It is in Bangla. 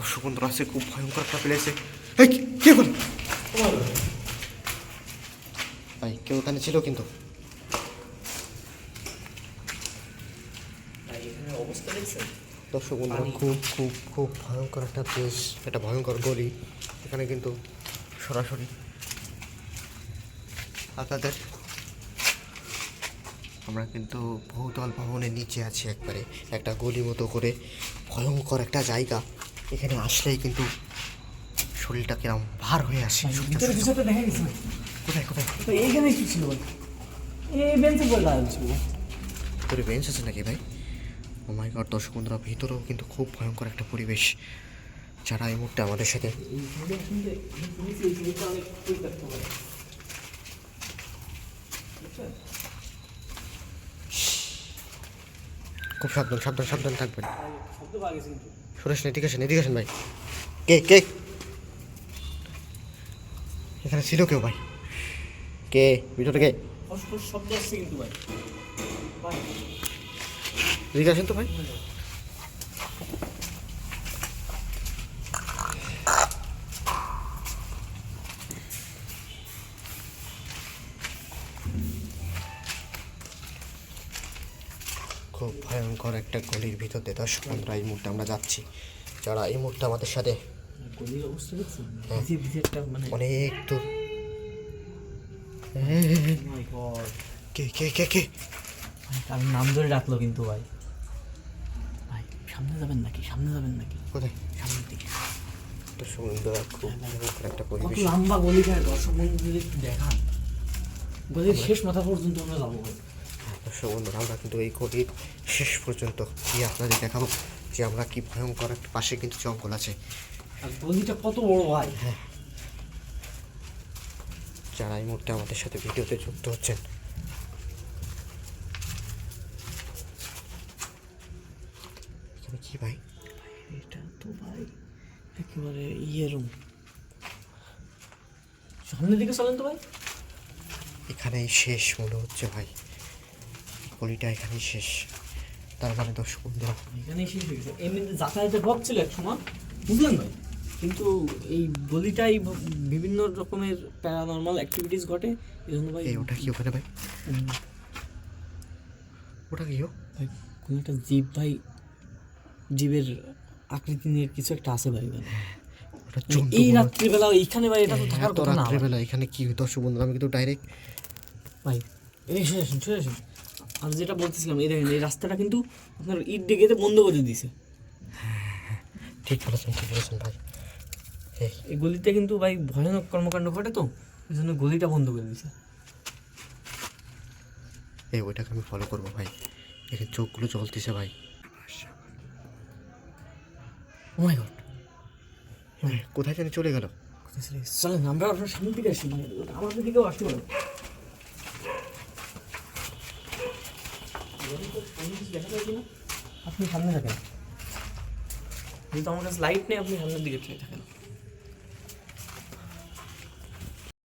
দর্শক বন্ধুরা আছে খুব ভয়ঙ্কর একটা প্লেসে। এই কে বল ভাই, কেউ ওখানে ছিল কিন্তু। দর্শক বন্ধুরা খুব খুব খুব ভয়ঙ্কর একটা প্লেস, একটা ভয়ঙ্কর গলি। এখানে কিন্তু সরাসরি আপনাদের আমরা কিন্তু বহুতল ভবনের নিচে আছি, একবারে একটা গলি মতো করে ভয়ঙ্কর একটা জায়গা। এখানে আসলেই কিন্তু শরীরটা কিরম ভার হয়ে আসে। কোথায় কোথায় এইখানে কি ছিল? এই বেঞ্চে বলে লাগছিল। ভিতরে বেঞ্চ আছে নাকি ভাই? ও মাই গড, দর্শক বন্ধুরা ভিতরেও কিন্তু খুব ভয়ঙ্কর একটা পরিবেশ। যারা এই মুহূর্তে আমাদের সাথে খুব সাবধান সাবধান সাবধান থাকবেন। সুরেশ এদিকে আসেন, এদিকে আসেন ভাই। কে কে এখানে ছিল কেউ ভাই? কে ভিতরে কে? শব্দ আসছে কিন্তু ভাই। এদিকে আসেন তো ভাই। খুব ভয়ঙ্কর একটা গলির ভিতর দিয়ে দর্শক বন্ধুরা এই মুহূর্তে আমরা যাচ্ছি। যারা এই মুহূর্তে আমাদের সাথে গলির অবস্থা দেখছেন? ভিজে একটা মানে অনেক দূর। মাই গড, কে কে কে কে তার নাম ধরে ডাকলো কিন্তু ভাই। ভাই সামনে যাবেন নাকি? সামনে যাবেন নাকি? কোথায়? সামনের দিকে। দর্শক বন্ধুরা খুব ভয়ঙ্কর একটা কত পরিবেশ। লম্বা গলিটা, দর্শক বন্ধুদের একটু দেখান। গলির শেষ মাথা পর্যন্ত আমরা যাবো ভাই। দর্শক বন্ধুরা আমরা কিন্তু এই গলির শেষ পর্যন্ত গিয়ে আপনাদের দেখাবো যে আমরা কি ভয়ঙ্কর একটা, পাশে কিন্তু জঙ্গল আছে। আর গলিটা কত বড় ভাই। হ্যাঁ, যারা এই মুহূর্তে আমাদের সাথে ভিডিওতে যুক্ত হচ্ছেন, এখানে কি ভাই? এটা তো ভাই একেবারে রুম। সামনের দিকে চলেন তো ভাই। এখানেই শেষ মনে হচ্ছে ভাই, গলিটা এখানেই শেষ। তার মানে দর্শক বন্ধুরা এখানেই শেষ হয়ে গেছে। এমনিতে যাতায়াতের পথ ছিল এক সময়, বুঝলেন ভাই, কিন্তু এই গলিটাই বিভিন্ন রকমের প্যারানর্মাল অ্যাক্টিভিটিস ঘটে, এই জন্য ভাই। এই ওটা কি ওখানে ভাই? ওটা কি? ভাই কোনো একটা জীব ভাই, জীবের আকৃতি নিয়ে কিছু একটা আছে ভাই। ওটা এই রাত্রিবেলা এইখানে ভাই, এটা তো থাকার কথা না। রাত্রিবেলা এখানে কি দর্শক বন্ধুরা আমি কিন্তু ডাইরেক্ট ভাই এই শুনে আসুন। আর যেটা বলতেছিলাম, এই দেখেন এই রাস্তাটা কিন্তু আপনার ইট ডেকেতে বন্ধ করে দিয়েছে। ঠিক বলেছেন ভাই। এই গলিতে কিন্তু ভাই ভয়ানক কর্মকাণ্ড ঘটে, তো এই জন্য গলিটা বন্ধ করে দিয়েছে। এই ওইটাকে আমি ফলো করবো ভাই। এখানে চোখগুলো চলতেছে ভাই। ও মাই গড, কোথায় জানি চলে গেল। চলেন আমরা আপনার সামনের দিকে আসি, মানে আমাদের দিকেও আসতে পারো। দেখা যায় কিনা? আপনি সামনে থাকেন, যেহেতু আমার কাছে লাইট নেই, আপনি সামনের দিকে থাকেন।